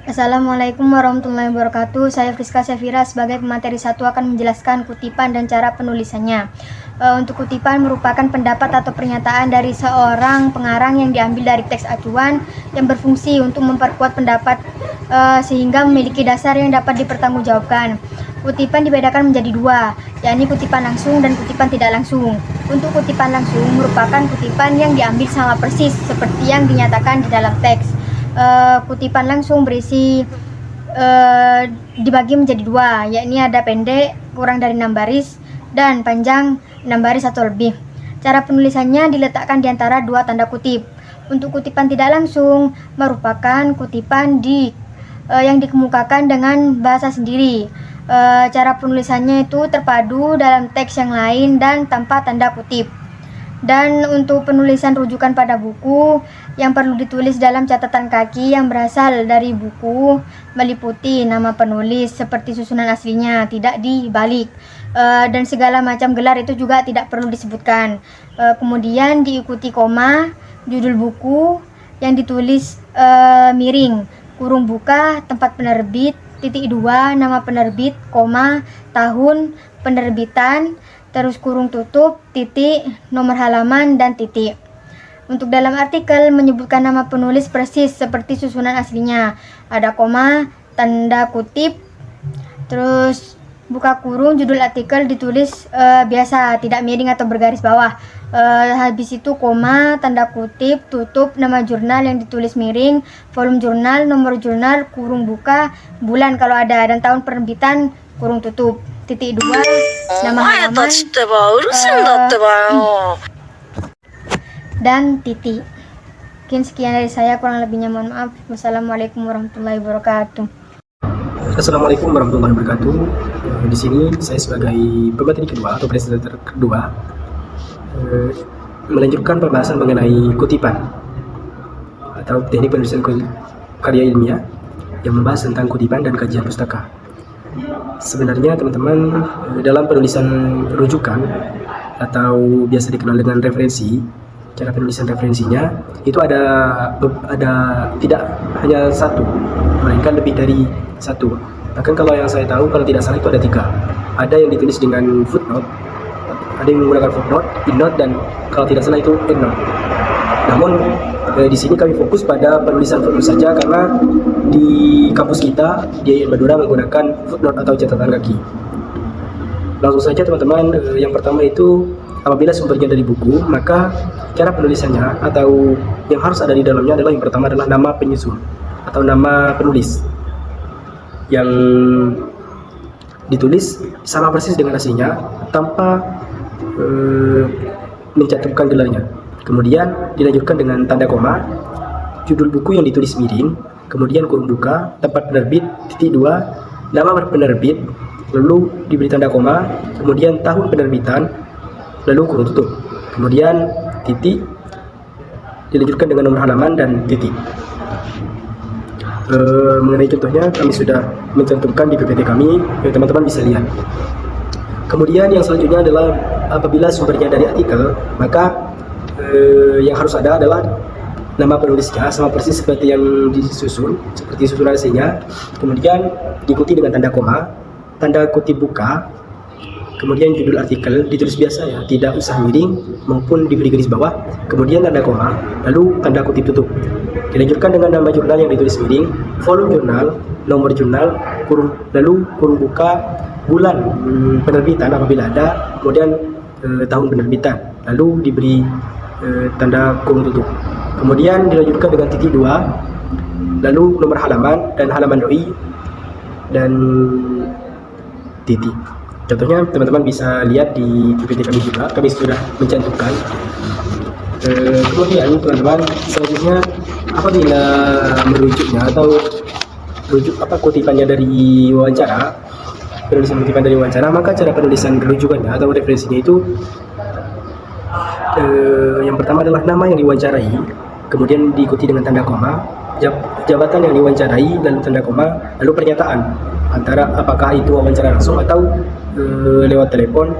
Assalamualaikum warahmatullahi wabarakatuh. Saya Friska Safira sebagai pemateri 1 akan menjelaskan kutipan dan cara penulisannya. Untuk kutipan merupakan pendapat atau pernyataan dari seorang pengarang yang diambil dari teks acuan yang berfungsi untuk memperkuat pendapat sehingga memiliki dasar yang dapat dipertanggungjawabkan. Kutipan dibedakan menjadi dua, yakni kutipan langsung dan kutipan tidak langsung. Untuk kutipan langsung merupakan kutipan yang diambil sama persis seperti yang dinyatakan di dalam teks. Kutipan langsung berisi dibagi menjadi dua, yakni ada pendek kurang dari 6 baris dan panjang 6 baris atau lebih. Cara penulisannya diletakkan di antara dua tanda kutip. Untuk kutipan tidak langsung merupakan kutipan yang dikemukakan dengan bahasa sendiri. Cara penulisannya itu terpadu dalam teks yang lain dan tanpa tanda kutip. Dan untuk penulisan rujukan pada buku yang perlu ditulis dalam catatan kaki yang berasal dari buku meliputi nama penulis seperti susunan aslinya, tidak dibalik, dan segala macam gelar itu juga tidak perlu disebutkan. Kemudian diikuti koma, judul buku yang ditulis miring, kurung buka, tempat penerbit, titik 2, nama penerbit, koma, tahun penerbitan, terus kurung tutup, titik, nomor halaman, dan titik. Untuk dalam artikel menyebutkan nama penulis persis seperti susunan aslinya. Ada koma, tanda kutip, terus buka kurung, judul artikel ditulis biasa, tidak miring atau bergaris bawah. Habis itu koma, tanda kutip, tutup, nama jurnal yang ditulis miring, volume jurnal, nomor jurnal, kurung buka, bulan kalau ada, dan tahun penerbitan, kurung tutup. Titik 2, nama halaman, dan titik. Mungkin sekian dari saya, kurang lebihnya mohon maaf. Wassalamualaikum warahmatullahi wabarakatuh. Assalamualaikum warahmatullahi wabarakatuh. Di sini saya sebagai pemateri kedua atau presenter kedua melanjutkan pembahasan mengenai kutipan atau teknik penulisan karya ilmiah yang membahas tentang kutipan dan kajian pustaka. Sebenarnya teman-teman, dalam penulisan rujukan atau biasa dikenal dengan referensi, cara penulisan referensinya itu ada tidak hanya satu, melainkan lebih dari satu. Bahkan kalau yang saya tahu, kalau tidak salah itu ada 3. Ada yang ditulis dengan footnote, ada yang menggunakan footnote, endnote, dan kalau tidak salah itu endnote. Namun di sini kami fokus pada penulisan footnote saja karena di kampus kita di IAIN Madura menggunakan footnote atau catatan kaki. Langsung saja teman-teman, yang pertama itu apabila sumbernya dari buku, maka cara penulisannya atau yang harus ada di dalamnya adalah yang pertama adalah nama penyusun atau nama penulis yang ditulis sama persis dengan aslinya tanpa mencantumkan gelarnya. Kemudian dilanjutkan dengan tanda koma, judul buku yang ditulis miring, kemudian kurung buka, tempat penerbit, titik 2, nama penerbit, lalu diberi tanda koma, kemudian tahun penerbitan, lalu kurung tutup, kemudian titik, dilanjutkan dengan nomor halaman dan titik. Mengenai contohnya kami sudah mencantumkan di PPT kami, teman-teman bisa lihat. Kemudian yang selanjutnya adalah apabila sumbernya dari artikel, maka yang harus ada adalah nama penulisnya sama persis seperti yang disusun, seperti susunan aslinya. Kemudian diikuti dengan tanda koma, tanda kutip buka, kemudian judul artikel ditulis biasa ya, tidak usah miring maupun diberi garis bawah, kemudian tanda koma, lalu tanda kutip tutup. Dilanjutkan dengan nama jurnal yang ditulis miring, volume jurnal, nomor jurnal, lalu kurung buka, bulan penerbitan apabila ada, kemudian tahun penerbitan, lalu diberi tanda kurung tutup. Kemudian dilanjutkan dengan titik 2, lalu nomor halaman dan halaman doi dan titik. Contohnya teman-teman bisa lihat di PPT kami juga, kami sudah mencantumkan. Kemudian teman-teman, selanjutnya apabila merujuknya atau kutipannya dari wawancara, penulisan kutipan dari wawancara, maka cara penulisan rujukannya atau referensinya itu yang pertama adalah nama yang diwawancarai, kemudian diikuti dengan tanda koma, jabatan yang diwawancarai, lalu tanda koma, lalu pernyataan antara apakah itu wawancara langsung atau lewat telepon,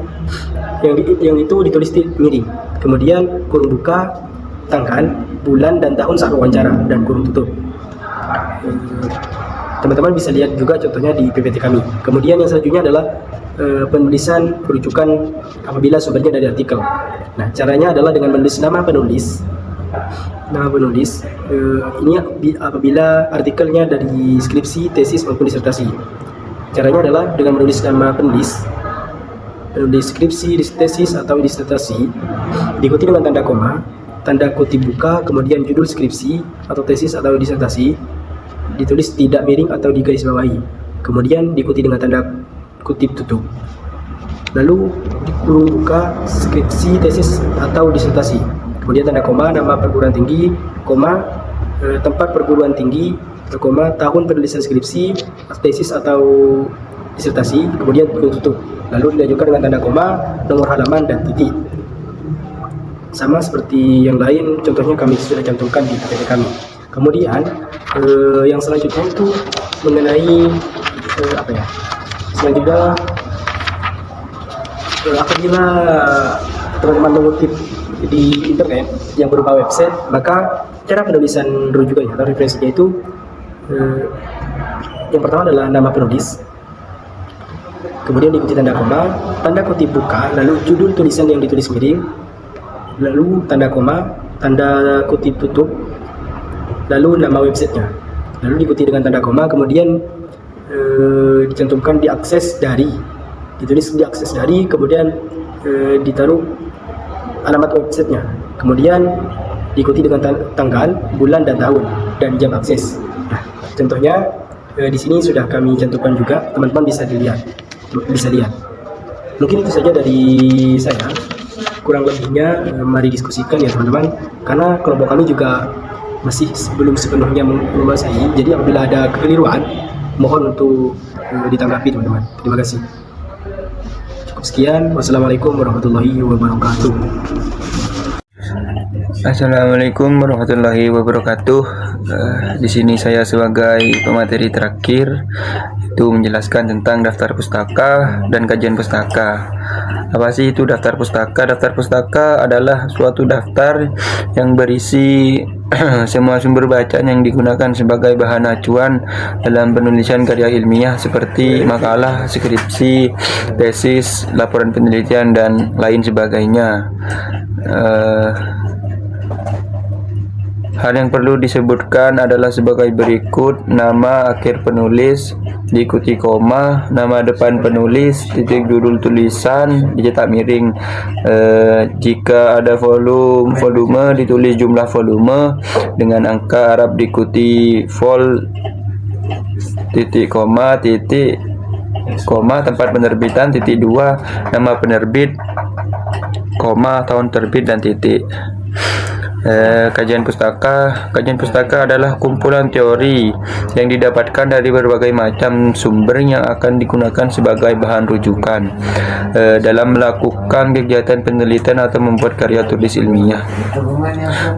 yang itu ditulis miring, kemudian kurung buka, tanggal, bulan, dan tahun saat wawancara, dan kurung tutup. teman-teman bisa lihat juga contohnya di PPT kami. Kemudian yang selanjutnya adalah penulisan rujukan apabila sumbernya dari artikel. Nah, caranya adalah dengan menulis nama penulis. Ini apabila artikelnya dari skripsi, tesis maupun disertasi. Caranya adalah dengan menulis nama penulis skripsi, tesis atau disertasi, diikuti dengan tanda koma, tanda kutip buka, kemudian judul skripsi atau tesis atau disertasi, ditulis tidak miring atau digarisbawahi, kemudian diikuti dengan tanda kutip tutup, lalu kurung buka, skripsi, tesis atau disertasi, kemudian tanda koma, nama perguruan tinggi, koma, tempat perguruan tinggi, koma, tahun penulisan skripsi, tesis atau disertasi, kemudian kurung tutup, lalu dilanjutkan dengan tanda koma, nomor halaman dan titik. Sama seperti yang lain, contohnya kami sudah cantumkan di PPT kami. Kemudian yang selanjutnya itu mengenai selanjutnya apabila teman-teman mengutip di internet yang berupa website, maka cara penulisan rujukannya atau referensinya itu yang pertama adalah nama penulis, kemudian diikuti tanda koma, tanda kutip buka, lalu judul tulisan yang ditulis miring, lalu tanda koma, tanda kutip tutup, lalu nama websitenya, lalu diikuti dengan tanda koma, kemudian dicantumkan diakses dari, ditulis diakses dari, kemudian ditaruh alamat websitenya, kemudian diikuti dengan tanggal, bulan dan tahun, dan jam akses. Nah, contohnya di sini sudah kami cantumkan juga, teman-teman bisa lihat. Mungkin itu saja dari saya. Kurang lebihnya mari diskusikan ya teman-teman, karena kelompok kami juga masih belum sepenuhnya menguasai. Jadi apabila ada kekeliruan, mohon untuk ditanggapi teman-teman. Terima kasih. Cukup sekian. Wassalamualaikum warahmatullahi wabarakatuh. Assalamualaikum warahmatullahi wabarakatuh. Di sini saya sebagai pemateri terakhir itu menjelaskan tentang daftar pustaka dan kajian pustaka. Apa sih itu daftar pustaka? Daftar pustaka adalah suatu daftar yang berisi semua sumber bacaan yang digunakan sebagai bahan acuan dalam penulisan karya ilmiah seperti makalah, skripsi, tesis, laporan penelitian, dan lain sebagainya. Hal yang perlu disebutkan adalah sebagai berikut: nama akhir penulis, diikuti koma, nama depan penulis, titik judul tulisan, dicetak miring. Jika ada volume, ditulis jumlah volume dengan angka Arab, diikuti vol, titik koma, tempat penerbitan, titik 2, nama penerbit, koma, tahun terbit, dan titik. Kajian pustaka adalah kumpulan teori yang didapatkan dari berbagai macam sumber yang akan digunakan sebagai bahan rujukan dalam melakukan kegiatan penelitian atau membuat karya tulis ilmiah.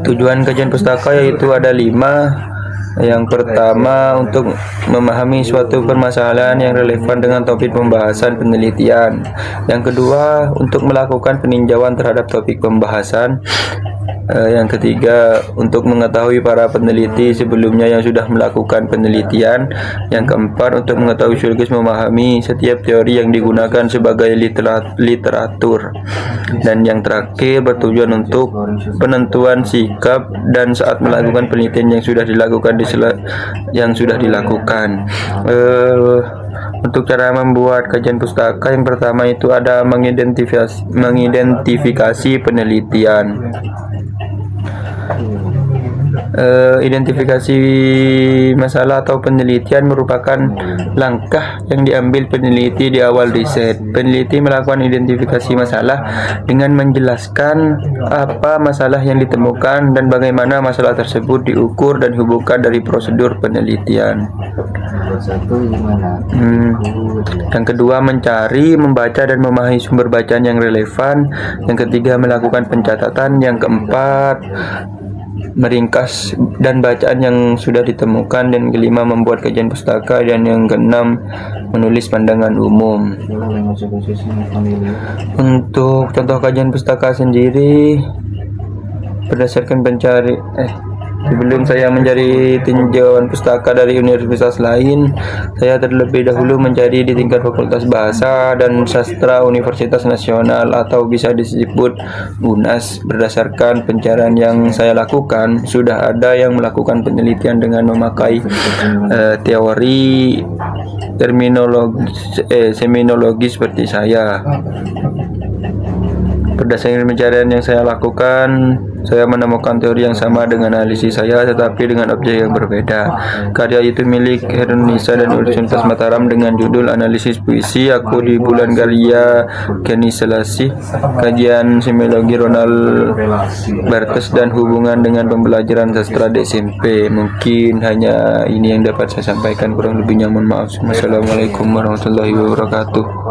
Tujuan kajian pustaka yaitu ada 5. Yang pertama, untuk memahami suatu permasalahan yang relevan dengan topik pembahasan penelitian. Yang kedua, untuk melakukan peninjauan terhadap topik pembahasan. Yang ketiga, untuk mengetahui para peneliti sebelumnya yang sudah melakukan penelitian. Yang keempat, untuk mengetahui sekaligus memahami setiap teori yang digunakan sebagai literatur. Dan yang terakhir, bertujuan untuk penentuan sikap dan saat melakukan penelitian yang sudah dilakukan Untuk cara membuat kajian pustaka, yang pertama itu ada mengidentifikasi penelitian. Identifikasi masalah atau penelitian merupakan langkah yang diambil peneliti di awal riset. Peneliti melakukan identifikasi masalah dengan menjelaskan apa masalah yang ditemukan dan bagaimana masalah tersebut diukur dan hubungkan dari prosedur penelitian. Yang kedua, mencari, membaca, dan memahami sumber bacaan yang relevan. Yang ketiga, melakukan pencatatan. Yang keempat, meringkas dan bacaan yang sudah ditemukan. Dan kelima, membuat kajian pustaka. Dan yang keenam, menulis pandangan umum. Untuk contoh kajian pustaka sendiri, berdasarkan Sebelum saya menjadi tinjauan pustaka dari universitas lain, saya terlebih dahulu menjadi di tingkat Fakultas Bahasa dan Sastra Universitas Nasional atau bisa disebut UNAS. Berdasarkan pencarian yang saya lakukan, sudah ada yang melakukan penelitian dengan memakai teori seminologi seperti saya. Berdasarkan pencarian yang saya lakukan, saya menemukan teori yang sama dengan analisis saya, tetapi dengan objek yang berbeda. Karya itu milik Herunisa dan Universitas Mataram dengan judul Analisis Puisi Aku di Bulan Karya Kenny Selassie, kajian semiologi Ronald Barthes dan hubungan dengan pembelajaran sastra di SMP. Mungkin hanya ini yang dapat saya sampaikan, kurang lebihnya mohon maaf. Wassalamualaikum warahmatullahi wabarakatuh.